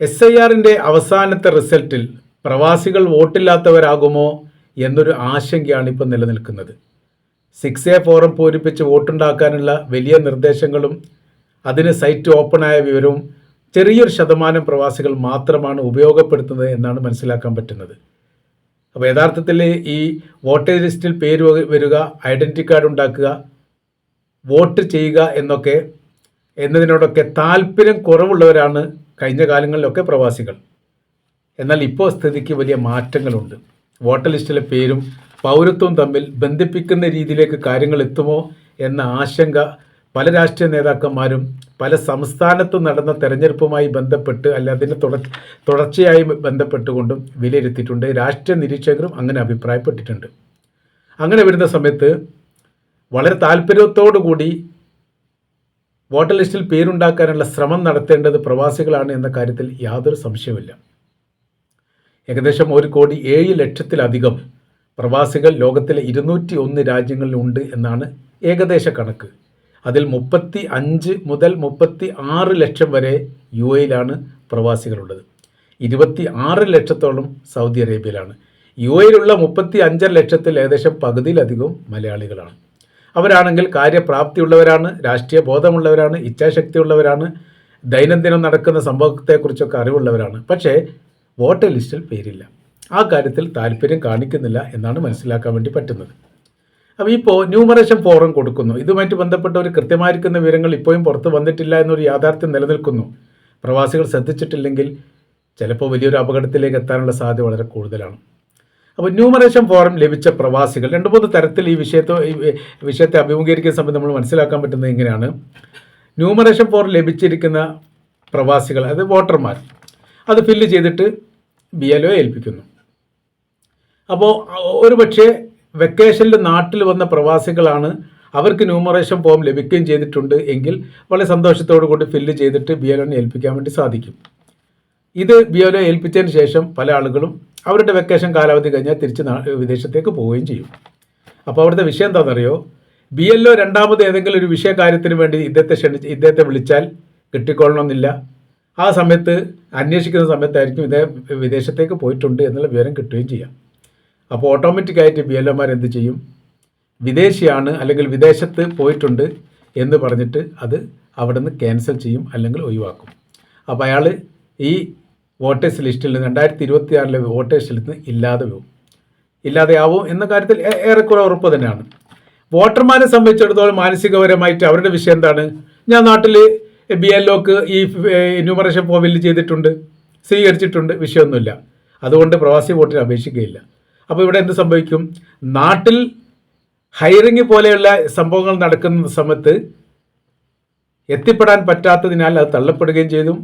SIRന്റെ അവസാനത്തെ റിസൾട്ടിൽ പ്രവാസികൾ വോട്ടില്ലാത്തവരാകുമോ എന്നൊരു ആശങ്കയാണ് ഇപ്പോൾ നിലനിൽക്കുന്നത്. 6A ഫോറം പൂരിപ്പിച്ച് വോട്ടുണ്ടാക്കാനുള്ള വലിയ നിർദ്ദേശങ്ങളും അതിന് സൈറ്റ് ഓപ്പണായ വിവരവും ചെറിയൊരു ശതമാനം പ്രവാസികൾ മാത്രമാണ് ഉപയോഗപ്പെടുത്തുന്നത് എന്നാണ് മനസ്സിലാക്കാൻ പറ്റുന്നത്. അപ്പോൾ യഥാർത്ഥത്തിൽ ഈ വോട്ടേഴ്സ് ലിസ്റ്റിൽ പേര് വരിക, ഐഡൻറ്റിറ്റി കാർഡ് ഉണ്ടാക്കുക, വോട്ട് ചെയ്യുക എന്നതിനോടൊക്കെ താല്പര്യം കുറവുള്ളവരാണ് കഴിഞ്ഞ കാലങ്ങളിലൊക്കെ പ്രവാസികൾ. എന്നാൽ ഇപ്പോൾ സ്ഥിതിക്ക് വലിയ മാറ്റങ്ങളുണ്ട്. വോട്ടർ ലിസ്റ്റിലെ പേരും പൗരത്വവും തമ്മിൽ ബന്ധിപ്പിക്കുന്ന രീതിയിലേക്ക് കാര്യങ്ങൾ എത്തുമോ എന്ന ആശങ്ക പല രാഷ്ട്രീയ നേതാക്കന്മാരും പല സംസ്ഥാനത്തും നടന്ന തെരഞ്ഞെടുപ്പുമായി ബന്ധപ്പെട്ട് അതിന് തുടർച്ചയായി ബന്ധപ്പെട്ടുകൊണ്ടും വിലയിരുത്തിയിട്ടുണ്ട്. രാഷ്ട്രീയ നിരീക്ഷകരും അങ്ങനെ അഭിപ്രായപ്പെട്ടിട്ടുണ്ട്. അങ്ങനെ വരുന്ന സമയത്ത് വളരെ താല്പര്യത്തോടു കൂടി വോട്ടർ ലിസ്റ്റിൽ പേരുണ്ടാക്കാനുള്ള ശ്രമം നടത്തേണ്ടത് പ്രവാസികളാണ് എന്ന കാര്യത്തിൽ യാതൊരു സംശയമില്ല. ഏകദേശം 1,07,00,000 പ്രവാസികൾ ലോകത്തിലെ 201 രാജ്യങ്ങളിലുണ്ട് എന്നാണ് ഏകദേശ കണക്ക്. അതിൽ 35 മുതൽ 36 ലക്ഷം വരെ UAEയിലാണ് പ്രവാസികളുള്ളത്. 26 ലക്ഷത്തോളം സൗദി അറേബ്യയിലാണ്. UAEയിലുള്ള 35 ലക്ഷത്തിൽ ഏകദേശം പകുതിയിലധികവും മലയാളികളാണ്. അവരാണെങ്കിൽ കാര്യപ്രാപ്തിയുള്ളവരാണ്, രാഷ്ട്രീയ ബോധമുള്ളവരാണ്, ഇച്ഛാശക്തിയുള്ളവരാണ്, ദൈനംദിനം നടക്കുന്ന സംഭവത്തെക്കുറിച്ചൊക്കെ അറിവുള്ളവരാണ്. പക്ഷേ വോട്ടർ ലിസ്റ്റിൽ പേരില്ല. ആ കാര്യത്തിൽ താല്പര്യം കാണിക്കുന്നില്ല എന്നാണ് മനസ്സിലാക്കാൻ വേണ്ടി പറ്റുന്നത്. അപ്പോൾ ഇപ്പോൾ ന്യൂമറേഷൻ ഫോറം കൊടുക്കുന്നു. ഇതുമായിട്ട് ബന്ധപ്പെട്ട ഒരു കൃത്യമായിരിക്കുന്ന വിവരങ്ങൾ ഇപ്പോഴും പുറത്ത് വന്നിട്ടില്ല എന്നൊരു യാഥാർത്ഥ്യം നിലനിൽക്കുന്നു. പ്രവാസികൾ ശ്രദ്ധിച്ചിട്ടില്ലെങ്കിൽ ചിലപ്പോൾ വലിയൊരു അപകടത്തിലേക്ക് എത്താനുള്ള സാധ്യത വളരെ കൂടുതലാണ്. അപ്പോൾ ന്യൂമറേഷൻ ഫോറം ലഭിച്ച പ്രവാസികൾ 2-3 തരത്തിൽ ഈ വിഷയത്തെ അഭിമുഖീകരിക്കുന്ന സമയത്ത് നമ്മൾ മനസ്സിലാക്കാൻ പറ്റുന്നത് ഇങ്ങനെയാണ്. ന്യൂമറേഷൻ ഫോറം ലഭിച്ചിരിക്കുന്ന പ്രവാസികൾ, അതായത് വോട്ടർമാർ, അത് ഫില്ല് ചെയ്തിട്ട് BLO ഏൽപ്പിക്കുന്നു. അപ്പോൾ ഒരു പക്ഷേ വെക്കേഷനിൽ നാട്ടിൽ വന്ന പ്രവാസികളാണ്, അവർക്ക് ന്യൂമറേഷൻ ഫോം ലഭിക്കുകയും ചെയ്തിട്ടുണ്ട് എങ്കിൽ വളരെ സന്തോഷത്തോടു കൂടി ഫില്ല് ചെയ്തിട്ട് BLOനെ ഏൽപ്പിക്കാൻ വേണ്ടി സാധിക്കും. ഇത് BLO ഏൽപ്പിച്ചതിന് ശേഷം പല ആളുകളും അവരുടെ വെക്കേഷൻ കാലാവധി കഴിഞ്ഞാൽ തിരിച്ച് വിദേശത്തേക്ക് പോവുകയും ചെയ്യും. അപ്പോൾ അവിടുത്തെ വിഷയം എന്താണെന്നറിയോ? BLO രണ്ടാമത് ഏതെങ്കിലും ഒരു വിഷയകാര്യത്തിന് വേണ്ടി ഇദ്ദേഹത്തെ വിളിച്ചാൽ കിട്ടിക്കൊള്ളണമെന്നില്ല. ആ സമയത്ത് അന്വേഷിക്കുന്ന സമയത്തായിരിക്കും വിദേശത്തേക്ക് പോയിട്ടുണ്ട് എന്നുള്ള വിവരം കിട്ടുകയും ചെയ്യാം. അപ്പോൾ ഓട്ടോമാറ്റിക്കായിട്ട് BLOമാർ എന്ത് ചെയ്യും? വിദേശിയാണ് അല്ലെങ്കിൽ വിദേശത്ത് പോയിട്ടുണ്ട് എന്ന് പറഞ്ഞിട്ട് അത് അവിടെ നിന്ന് ക്യാൻസൽ ചെയ്യും അല്ലെങ്കിൽ ഒഴിവാക്കും. അപ്പോൾ അയാൾ ഈ വോട്ടേഴ്സ് ലിസ്റ്റിൽ നിന്ന് 2026 വോട്ടേഴ്സ് ലിസ്റ്റിൽ നിന്ന് ഇല്ലാതെയാവും എന്ന കാര്യത്തിൽ ഏറെക്കുറെ ഉറപ്പ് തന്നെയാണ്. വോട്ടർമാരെ സംബന്ധിച്ചിടത്തോളം മാനസികപരമായിട്ട് അവരുടെ വിഷയം എന്താണ്? ഞാൻ നാട്ടിൽ BLOക്ക് ഈ ന്യൂമറേഷൻ ഫോം ഫില്ല് ചെയ്തിട്ടുണ്ട്, സ്വീകരിച്ചിട്ടുണ്ട്, വിഷയമൊന്നുമില്ല, അതുകൊണ്ട് പ്രവാസി വോട്ടിന് അപേക്ഷിക്കുകയില്ല. അപ്പോൾ ഇവിടെ എന്ത് സംഭവിക്കും? നാട്ടിൽ ഹൈറിങ് പോലെയുള്ള സംഭവങ്ങൾ നടക്കുന്ന സമയത്ത് എത്തിപ്പെടാൻ പറ്റാത്തതിനാൽ അത് തള്ളപ്പെടുകയും ചെയ്തു.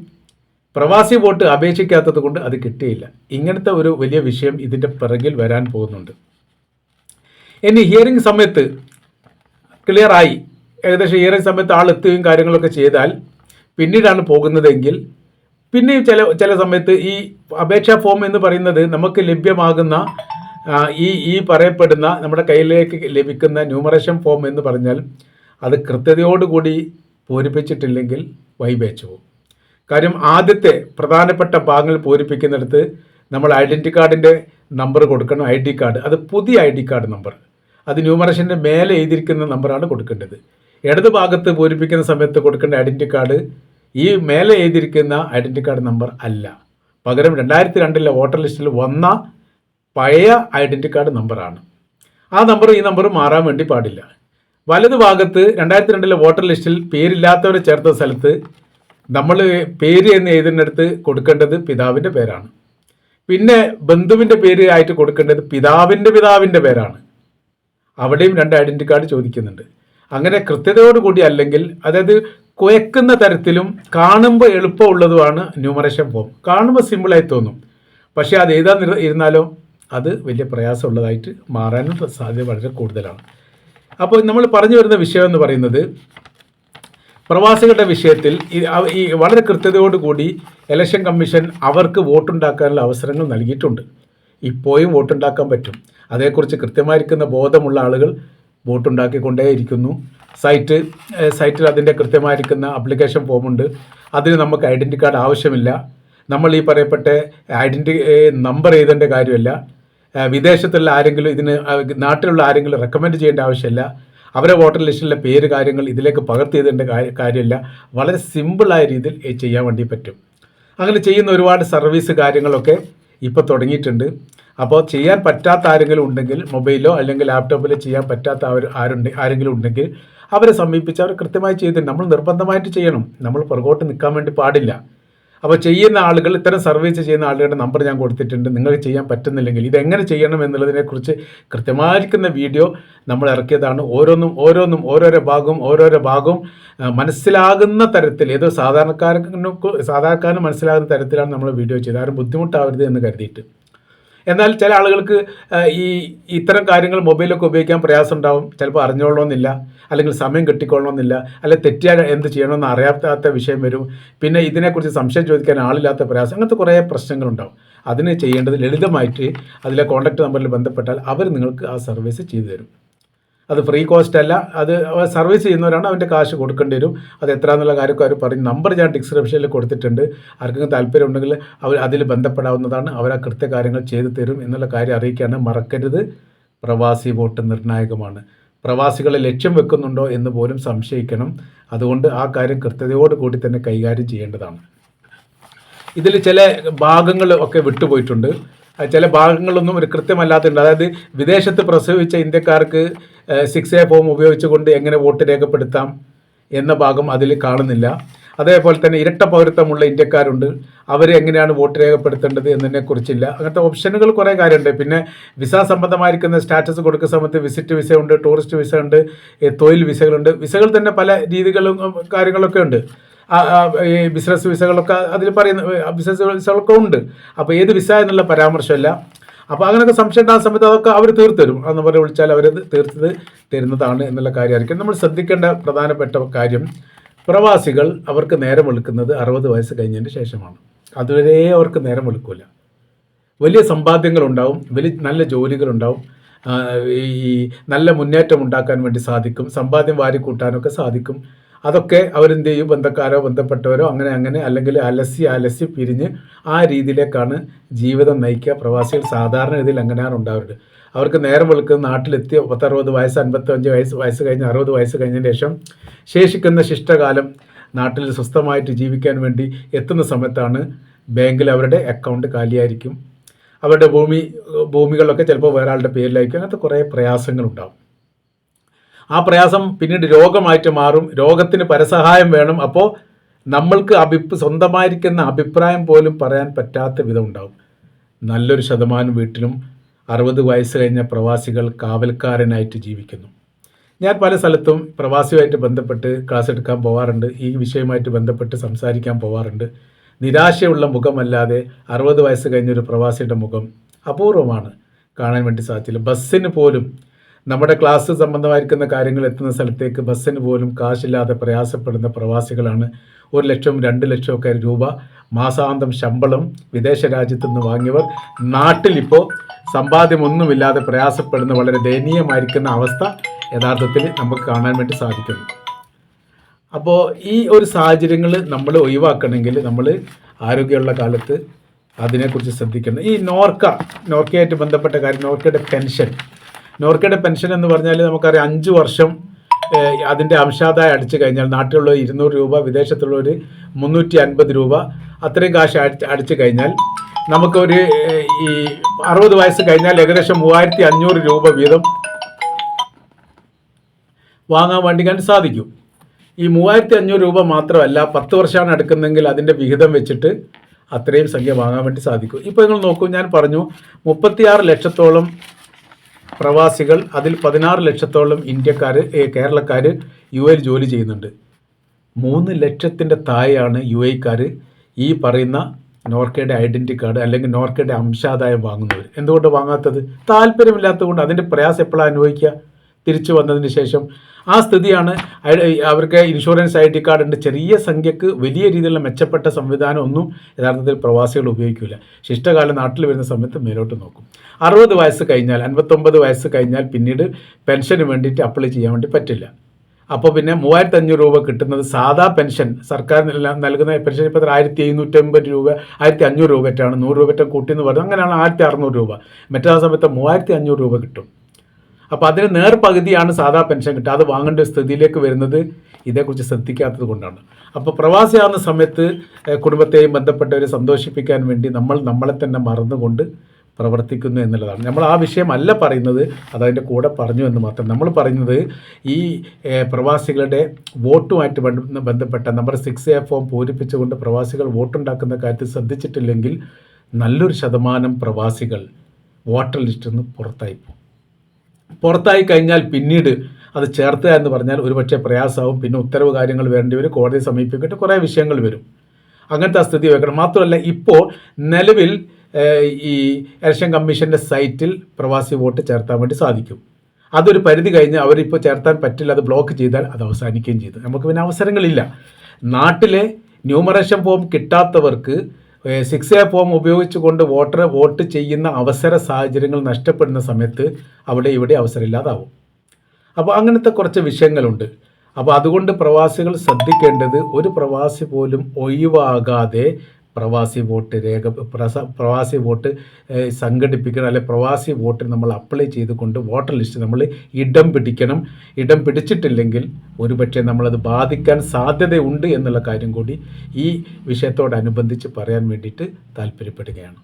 പ്രവാസി വോട്ട് അപേക്ഷിക്കാത്തത് കൊണ്ട് അത് കിട്ടിയില്ല. ഇങ്ങനത്തെ ഒരു വലിയ വിഷയം ഇതിൻ്റെ പിറകിൽ വരാൻ പോകുന്നുണ്ട്. ഇനി ഹിയറിംഗ് സമയത്ത് ക്ലിയറായി, ഏകദേശം ഹിയറിംഗ് സമയത്ത് ആളെത്തുകയും കാര്യങ്ങളൊക്കെ ചെയ്താൽ പിന്നീടാണ് പോകുന്നതെങ്കിൽ പിന്നെയും ചില സമയത്ത് ഈ അപേക്ഷാ ഫോം എന്ന് പറയുന്നത് നമുക്ക് ലഭ്യമാകുന്ന ഈ പറയപ്പെടുന്ന നമ്മുടെ കയ്യിലേക്ക് ലഭിക്കുന്ന ന്യൂമറേഷൻ ഫോം എന്ന് പറഞ്ഞാൽ അത് കൃത്യതയോടുകൂടി പൂരിപ്പിച്ചിട്ടില്ലെങ്കിൽ വൈബേച്ചു പോകും. കാര്യം ആദ്യത്തെ പ്രധാനപ്പെട്ട ഭാഗങ്ങൾ പൂരിപ്പിക്കുന്നിടത്ത് നമ്മൾ ഐഡൻറ്റി കാർഡിൻ്റെ നമ്പർ കൊടുക്കണം. ID കാർഡ്, അത് പുതിയ ID കാർഡ് നമ്പർ, അത് ന്യൂമറേഷൻ്റെ മേലെ എഴുതിയിരിക്കുന്ന നമ്പറാണ് കൊടുക്കേണ്ടത്. ഇടത് ഭാഗത്ത് പൂരിപ്പിക്കുന്ന സമയത്ത് കൊടുക്കേണ്ട ഐഡൻറ്റി കാർഡ് ഈ മേലെ എഴുതിയിരിക്കുന്ന ഐഡൻറ്റി കാർഡ് നമ്പർ അല്ല, പകരം 2002 വോട്ടർ ലിസ്റ്റിൽ വന്ന പഴയ ഐഡൻറ്റി കാർഡ് നമ്പറാണ്. ആ ഈ നമ്പർ മാറാൻ വേണ്ടി പാടില്ല. വലത് ഭാഗത്ത് 2002 വോട്ടർ ലിസ്റ്റിൽ പേരില്ലാത്തവരെ ചേർത്ത സ്ഥലത്ത് നമ്മൾ പേര് എന്ന് എഴുതുന്നിടത്ത് കൊടുക്കേണ്ടത് പിതാവിൻ്റെ പേരാണ്. പിന്നെ ബന്ധുവിൻ്റെ പേര് ആയിട്ട് കൊടുക്കേണ്ടത് പിതാവിൻ്റെ പേരാണ്. അവിടെയും 2 ഐഡൻറ്റി കാർഡ് ചോദിക്കുന്നുണ്ട്. അങ്ങനെ കൃത്യതയോടുകൂടി അല്ലെങ്കിൽ, അതായത് കുഴക്കുന്ന തരത്തിലും കാണുമ്പോൾ എളുപ്പമുള്ളതുമാണ് ന്യൂമറേഷൻ ഫോം. കാണുമ്പോൾ സിമ്പിളായി തോന്നും, പക്ഷേ അത് എഴുതാൻ ഇരുന്നാലോ അത് വലിയ പ്രയാസമുള്ളതായിട്ട് മാറാനും സാധ്യത വളരെ കൂടുതലാണ്. അപ്പോൾ നമ്മൾ പറഞ്ഞു വരുന്ന വിഷയം എന്ന് പറയുന്നത്, പ്രവാസികളുടെ വിഷയത്തിൽ ഈ വളരെ കൃത്യതയോടുകൂടി ഇലക്ഷൻ കമ്മീഷൻ അവർക്ക് വോട്ടുണ്ടാക്കാനുള്ള അവസരങ്ങൾ നൽകിയിട്ടുണ്ട്. ഇപ്പോഴും വോട്ടുണ്ടാക്കാൻ പറ്റും. അതേക്കുറിച്ച് കൃത്യമായിരിക്കുന്ന ബോധമുള്ള ആളുകൾ വോട്ടുണ്ടാക്കിക്കൊണ്ടേയിരിക്കുന്നു. സൈറ്റിൽ അതിൻ്റെ കൃത്യമായിരിക്കുന്ന ആപ്ലിക്കേഷൻ ഫോമുണ്ട്. അതിന് നമുക്ക് ഐഡൻറ്റി കാർഡ് ആവശ്യമില്ല. നമ്മൾ ഈ പറയപ്പെട്ട നമ്പർ എഴുതേണ്ട കാര്യമല്ല. വിദേശത്തുള്ള ആരെങ്കിലും നാട്ടിലുള്ള ആരെങ്കിലും റെക്കമെൻഡ് ചെയ്യേണ്ട ആവശ്യമില്ല. അവരെ വോട്ടർ ലിസ്റ്റിലെ പേര് കാര്യങ്ങൾ ഇതിലേക്ക് പകർത്തി എഴുതേണ്ട കാര്യമില്ല. വളരെ സിമ്പിളായ രീതിയിൽ ചെയ്യാൻ വേണ്ടി പറ്റും. അങ്ങനെ ചെയ്യുന്ന ഒരുപാട് സർവീസ് കാര്യങ്ങളൊക്കെ ഇപ്പോൾ തുടങ്ങിയിട്ടുണ്ട്. അപ്പോൾ ചെയ്യാൻ പറ്റാത്ത ആരെങ്കിലും ഉണ്ടെങ്കിൽ, മൊബൈലോ അല്ലെങ്കിൽ ലാപ്ടോപ്പിലോ ചെയ്യാൻ പറ്റാത്ത ആരെങ്കിലും ഉണ്ടെങ്കിൽ അവരെ സമീപിച്ച് അവർ കൃത്യമായി ചെയ്ത്, നമ്മൾ നിർബന്ധമായിട്ട് ചെയ്യണം. നമ്മൾ പുറകോട്ട് നിൽക്കാൻ വേണ്ടി പാടില്ല. അപ്പോൾ ചെയ്യുന്ന ആളുകൾ, ഇത്തരം സർവീസ് ചെയ്യുന്ന ആളുകളുടെ നമ്പർ ഞാൻ കൊടുത്തിട്ടുണ്ട്. നിങ്ങൾക്ക് ചെയ്യാൻ പറ്റുന്നില്ലെങ്കിൽ ഇതെങ്ങനെ ചെയ്യണം എന്നുള്ളതിനെക്കുറിച്ച് കൃത്യമായിരിക്കുന്ന വീഡിയോ നമ്മൾ ഇറക്കിയതാണ്. ഓരോരോ ഭാഗവും മനസ്സിലാകുന്ന തരത്തിൽ, ഏതോ സാധാരണക്കാരന് മനസ്സിലാകുന്ന തരത്തിലാണ് നമ്മൾ വീഡിയോ ചെയ്തത്. ആരും ബുദ്ധിമുട്ടാവരുത് എന്ന് കരുതിയിട്ട്. എന്നാൽ ചില ആളുകൾക്ക് ഇത്തരം കാര്യങ്ങൾ മൊബൈലൊക്കെ ഉപയോഗിക്കാൻ പ്രയാസം ഉണ്ടാവും. ചിലപ്പോൾ അറിഞ്ഞോളണമെന്നില്ല, അല്ലെങ്കിൽ സമയം കിട്ടിക്കൊള്ളണമെന്നില്ല, അല്ലെങ്കിൽ തെറ്റിയാൽ എന്ത് ചെയ്യണമെന്ന് അറിയാത്ത വിഷയം വരും. പിന്നെ ഇതിനെക്കുറിച്ച് സംശയം ചോദിക്കാൻ ആളില്ലാത്ത പ്രയാസം, അങ്ങനത്തെ കുറേ പ്രശ്നങ്ങളുണ്ടാവും. അതിന് ചെയ്യേണ്ടത് ലളിതമായിട്ട് അതിലെ കോൺടാക്ട് നമ്പറിൽ ബന്ധപ്പെട്ടാൽ അവർ നിങ്ങൾക്ക് ആ സർവീസ് ചെയ്തു തരും. അത് ഫ്രീ കോസ്റ്റ് അല്ല. അത് സർവീസ് ചെയ്യുന്നവരാണ്, അവൻ്റെ കാശ് കൊടുക്കേണ്ടി വരും. അത് എത്രയാണെന്നുള്ള കാര്യമൊക്കെ അവർ പറയും. നമ്പർ ഞാൻ ഡിസ്ക്രിപ്ഷനിൽ കൊടുത്തിട്ടുണ്ട്. ആർക്കെങ്കിലും താല്പര്യം ഉണ്ടെങ്കിൽ അവർ അതിൽ ബന്ധപ്പെടാവുന്നതാണ്. അവർ ആ കൃത്യകാര്യങ്ങൾ ചെയ്തു തരും എന്നുള്ള കാര്യം അറിയിക്കുകയാണ്. മറക്കരുത്, പ്രവാസി വോട്ട് നിർണായകമാണ്. പ്രവാസികളെ ലക്ഷ്യം വെക്കുന്നുണ്ടോ എന്ന് പോലും സംശയിക്കണം. അതുകൊണ്ട് ആ കാര്യം കൃത്യതയോടുകൂടി തന്നെ കൈകാര്യം ചെയ്യേണ്ടതാണ്. ഇതിൽ ചില ഭാഗങ്ങൾ ഒക്കെ വിട്ടുപോയിട്ടുണ്ട്. ചില ഭാഗങ്ങളൊന്നും ഒരു കൃത്യമല്ലാത്തുണ്ട്. അതായത് വിദേശത്ത് പ്രസവിച്ച ഇന്ത്യക്കാർക്ക് 6A ഫോം ഉപയോഗിച്ചുകൊണ്ട് എങ്ങനെ വോട്ട് രേഖപ്പെടുത്താം എന്ന ഭാഗം അതിൽ കാണുന്നില്ല. അതേപോലെ തന്നെ ഇരട്ട പൗരത്വമുള്ള ഇന്ത്യക്കാരുണ്ട്, അവർ എങ്ങനെയാണ് വോട്ട് രേഖപ്പെടുത്തേണ്ടത് എന്നതിനെക്കുറിച്ചില്ല. അങ്ങനത്തെ ഓപ്ഷനുകൾ കുറേ കാര്യമുണ്ട്. പിന്നെ വിസ സംബന്ധമായിരിക്കുന്ന സ്റ്റാറ്റസ് കൊടുക്കുന്ന സമയത്ത് വിസിറ്റ് വിസ ഉണ്ട്, ടൂറിസ്റ്റ് വിസ ഉണ്ട്, തൊഴിൽ വിസകളുണ്ട്. വിസകൾ തന്നെ പല രീതികളും കാര്യങ്ങളൊക്കെ ഉണ്ട്. ഈ ബിസിനസ് വിസകളൊക്കെ അതിൽ പറയുന്ന ബിസിനസ് വിസകളൊക്കെ ഉണ്ട്. അപ്പോൾ ഏത് വിസ എന്നുള്ള പരാമർശമല്ല. അപ്പോൾ അങ്ങനെയൊക്കെ സംശയം ഉണ്ടാകുന്ന സമയത്ത് അതൊക്കെ അവർ തീർത്തരും. അന്ന് പറഞ്ഞ് വിളിച്ചാൽ അവരത് തീർത്തത് തരുന്നതാണ് എന്നുള്ള കാര്യമായിരിക്കും. നമ്മൾ ശ്രദ്ധിക്കേണ്ട പ്രധാനപ്പെട്ട കാര്യം, പ്രവാസികൾ അവർക്ക് നേരം വെളുക്കുന്നത് 60 വയസ്സ് കഴിഞ്ഞതിന് ശേഷമാണ്. അതുവരെ അവർക്ക് നേരം വെളുക്കില്ല. വലിയ സമ്പാദ്യങ്ങളുണ്ടാവും, നല്ല ജോലികളുണ്ടാവും, ഈ നല്ല മുന്നേറ്റം ഉണ്ടാക്കാൻ വേണ്ടി സാധിക്കും, സമ്പാദ്യം വാരിക്കൂട്ടാനൊക്കെ സാധിക്കും. അതൊക്കെ അവരെന്ത് ചെയ്യും, ബന്ധക്കാരോ ബന്ധപ്പെട്ടവരോ അങ്ങനെ അല്ലെങ്കിൽ അലസി പിരിഞ്ഞ് ആ രീതിയിലേക്കാണ് ജീവിതം നയിക്കുക. പ്രവാസികൾ സാധാരണ രീതിയിൽ അങ്ങനെയാണ് ഉണ്ടാവുന്നത്. അവർക്ക് നേരം വെളുക്കുന്ന നാട്ടിലെത്തി 60 വയസ്സ് 55 വയസ്സ് കഴിഞ്ഞ് 60 വയസ്സ് കഴിഞ്ഞതിന് ശേഷം ശേഷിക്കുന്ന ശിഷ്ടകാലം നാട്ടിൽ സ്വസ്ഥമായിട്ട് ജീവിക്കാൻ വേണ്ടി എത്തുന്ന സമയത്താണ് ബാങ്കിൽ അവരുടെ അക്കൗണ്ട് കാലിയായിരിക്കും. അവരുടെ ഭൂമികളൊക്കെ ചിലപ്പോൾ വേറെ ആളുടെ പേരിലായിരിക്കും. അങ്ങനത്തെ കുറേ പ്രയാസങ്ങളുണ്ടാവും. ആ പ്രയാസം പിന്നീട് രോഗമായിട്ട് മാറും. രോഗത്തിന് പരസഹായം വേണം. അപ്പോൾ നമ്മൾക്ക് സ്വന്തമായിരിക്കുന്ന അഭിപ്രായം പോലും പറയാൻ പറ്റാത്ത വിധം ഉണ്ടാവും. നല്ലൊരു ശതമാനം വീട്ടിലും 60 വയസ്സ് കഴിഞ്ഞ പ്രവാസികൾ കാവൽക്കാരനായിട്ട് ജീവിക്കുന്നു. ഞാൻ പല സ്ഥലത്തും പ്രവാസിയുമായിട്ട് ബന്ധപ്പെട്ട് ക്ലാസ് എടുക്കാൻ പോകാറുണ്ട്. ഈ വിഷയവുമായിട്ട് ബന്ധപ്പെട്ട് സംസാരിക്കാൻ പോകാറുണ്ട്. നിരാശയുള്ള മുഖമല്ലാതെ 60 വയസ്സ് കഴിഞ്ഞൊരു പ്രവാസിയുടെ മുഖം അപൂർവമാണ്, കാണാൻ വേണ്ടി സാധിച്ചില്ല. ബസ്സിന് പോലും, നമ്മുടെ ക്ലാസ് സംബന്ധമായിരിക്കുന്ന കാര്യങ്ങൾ എത്തുന്ന സ്ഥലത്തേക്ക് ബസ്സിന് പോലും കാശില്ലാതെ പ്രയാസപ്പെടുന്ന പ്രവാസികളാണ്. 1 ലക്ഷം 2 ലക്ഷമൊക്കെ രൂപ മാസാന്തം ശമ്പളം വിദേശ രാജ്യത്തു നിന്ന് വാങ്ങിയവർ നാട്ടിലിപ്പോൾ സമ്പാദ്യമൊന്നുമില്ലാതെ പ്രയാസപ്പെടുന്ന വളരെ ദയനീയമായിരിക്കുന്ന അവസ്ഥ യഥാർത്ഥത്തിൽ നമുക്ക് കാണാൻ വേണ്ടി സാധിക്കുന്നു. അപ്പോൾ ഈ ഒരു സാഹചര്യങ്ങൾ നമ്മൾ ഒഴിവാക്കണമെങ്കിൽ നമ്മൾ ആരോഗ്യമുള്ള കാലത്ത് അതിനെക്കുറിച്ച് ശ്രദ്ധിക്കണം. ഈ നോർക്കയായിട്ട് ബന്ധപ്പെട്ട കാര്യം, നോർക്കയുടെ പെൻഷൻ എന്ന് പറഞ്ഞാൽ നമുക്കറിയാം 5 വർഷം അതിൻ്റെ അംശാദായം അടിച്ചു കഴിഞ്ഞാൽ നാട്ടിലുള്ള 200 രൂപ, വിദേശത്തുള്ളവർ 350 രൂപ, അത്രയും കാശ് അടിച്ചു കഴിഞ്ഞാൽ നമുക്കൊരു ഈ 60 വയസ്സ് കഴിഞ്ഞാൽ ഏകദേശം 3500 രൂപ വീതം വാങ്ങാൻ വേണ്ടി സാധിക്കും. ഈ 3500 രൂപ മാത്രമല്ല, 10 വർഷമാണ് എടുക്കുന്നതെങ്കിൽ അതിൻ്റെ വിഹിതം വെച്ചിട്ട് അത്രയും സംഖ്യ വാങ്ങാൻ വേണ്ടി സാധിക്കും. ഇപ്പോൾ നിങ്ങൾ നോക്കൂ, ഞാൻ പറഞ്ഞു 36 ലക്ഷത്തോളം പ്രവാസികൾ, അതിൽ 16 ലക്ഷത്തോളം കേരളക്കാർ UAE ജോലി ചെയ്യുന്നുണ്ട്. 3 ലക്ഷത്തിൻ്റെ താഴെയാണ് UAEക്കാർ ഈ പറയുന്ന നോർക്കയുടെ ഐഡൻറ്റി കാർഡ് അല്ലെങ്കിൽ നോർക്കയുടെ അംശാദായം വാങ്ങുന്നവർ. എന്തുകൊണ്ട് വാങ്ങാത്തത്? താല്പര്യമില്ലാത്തതുകൊണ്ട്. അതിൻ്റെ പ്രയാസം എപ്പോഴാണ് അനുഭവിക്കുക? തിരിച്ചു വന്നതിന് ശേഷം. ആ സ്ഥിതിയാണ്. അവർക്ക് ഇൻഷുറൻസ് ID കാർഡ് ഉണ്ട്. ചെറിയ സംഖ്യക്ക് വലിയ രീതിയിലുള്ള മെച്ചപ്പെട്ട സംവിധാനം ഒന്നും യഥാർത്ഥത്തിൽ പ്രവാസികൾ ഉപയോഗിക്കില്ല. ശിഷ്ടകാലം നാട്ടിൽ വരുന്ന സമയത്ത് മേലോട്ട് നോക്കും. 60 വയസ്സ് കഴിഞ്ഞാൽ, 59 വയസ്സ് കഴിഞ്ഞാൽ പിന്നീട് പെൻഷന് വേണ്ടിയിട്ട് അപ്ലൈ ചെയ്യാൻ വേണ്ടി പറ്റില്ല. അപ്പോൾ പിന്നെ 3500 രൂപ കിട്ടുന്നത് സാധാ പെൻഷൻ സർക്കാർ നൽകുന്ന പെൻഷൻ ഇപ്പോൾ 1750 രൂപ 1500 രൂപറ്റാണ്, 100 രൂപ കൂട്ടി എന്ന് പറയുന്നത്, അങ്ങനെയാണ് 1600 രൂപ. മറ്റേ സമയത്ത് 3500 രൂപ കിട്ടും. അപ്പോൾ അതിന് നേർപകുതിയാണ് സാധാ പെൻഷൻ കിട്ടുക. അത് വാങ്ങേണ്ട ഒരു സ്ഥിതിയിലേക്ക് വരുന്നത് ഇതേക്കുറിച്ച് ശ്രദ്ധിക്കാത്തത് കൊണ്ടാണ്. അപ്പോൾ പ്രവാസിയാകുന്ന സമയത്ത് കുടുംബത്തെയും ബന്ധപ്പെട്ടവരെ സന്തോഷിപ്പിക്കാൻ വേണ്ടി നമ്മളെ തന്നെ മറന്നുകൊണ്ട് പ്രവർത്തിക്കുന്നു എന്നുള്ളതാണ്. നമ്മൾ ആ വിഷയമല്ല പറയുന്നത്, അതതിൻ്റെ കൂടെ പറഞ്ഞു എന്ന് മാത്രം. നമ്മൾ പറയുന്നത് ഈ പ്രവാസികളുടെ വോട്ടുമായിട്ട് ബന്ധപ്പെട്ട നമ്പർ 6A ഫോം പൂരിപ്പിച്ചുകൊണ്ട് പ്രവാസികൾ വോട്ടുണ്ടാക്കുന്ന കാര്യത്തിൽ ശ്രദ്ധിച്ചിട്ടില്ലെങ്കിൽ നല്ലൊരു ശതമാനം പ്രവാസികൾ വോട്ടർ ലിസ്റ്റിൽ നിന്ന് പുറത്തായി കഴിഞ്ഞാൽ പിന്നീട് അത് ചേർത്തുക എന്ന് പറഞ്ഞാൽ ഒരുപക്ഷെ പ്രയാസമാവും. പിന്നെ ഉത്തരവ് കാര്യങ്ങൾ വേണ്ടി വരും, കോടതിയെ സമീപിക്കേണ്ട കുറേ വിഷയങ്ങൾ വരും. അങ്ങനത്തെ സ്ഥിതി വെക്കണം. മാത്രമല്ല ഇപ്പോൾ നിലവിൽ ഈ ഇലക്ഷൻ കമ്മീഷൻ്റെ സൈറ്റിൽ പ്രവാസി വോട്ട് ചേർത്താൻ വേണ്ടി സാധിക്കും. അതൊരു പരിധി കഴിഞ്ഞ് അവരിപ്പോൾ ചേർത്താൻ പറ്റില്ല, അത് ബ്ലോക്ക് ചെയ്താൽ അത് അവസാനിക്കുകയും ചെയ്തു. നമുക്ക് പിന്നെ അവസരങ്ങളില്ല. നാട്ടിലെ ന്യൂമറേഷൻ ഫോം കിട്ടാത്തവർക്ക് 6A ഫോം ഉപയോഗിച്ചുകൊണ്ട് വോട്ട് ചെയ്യുന്ന അവസര സാഹചര്യങ്ങൾ നഷ്ടപ്പെടുന്ന സമയത്ത് അവിടെ ഇവിടെ അവസരമില്ലാതാവും. അപ്പോൾ അങ്ങനത്തെ കുറച്ച് വിഷയങ്ങളുണ്ട്. അപ്പോൾ അതുകൊണ്ട് പ്രവാസികൾ ശ്രദ്ധിക്കേണ്ടത്, ഒരു പ്രവാസി പോലും ഒഴിവാകാതെ പ്രവാസി വോട്ട് സംഘടിപ്പിക്കണം. അല്ലെ പ്രവാസി വോട്ട് നമ്മൾ അപ്ലൈ ചെയ്തുകൊണ്ട് വോട്ടർ ലിസ്റ്റ് നമ്മൾ ഇടം പിടിക്കണം. ഇടം പിടിച്ചിട്ടില്ലെങ്കിൽ ഒരുപക്ഷെ നമ്മളത് ബാധിക്കാൻ സാധ്യതയുണ്ട് എന്നുള്ള കാര്യം കൂടി ഈ വിഷയത്തോടനുബന്ധിച്ച് പറയാൻ വേണ്ടിയിട്ട് താല്പര്യപ്പെടുകയാണ്.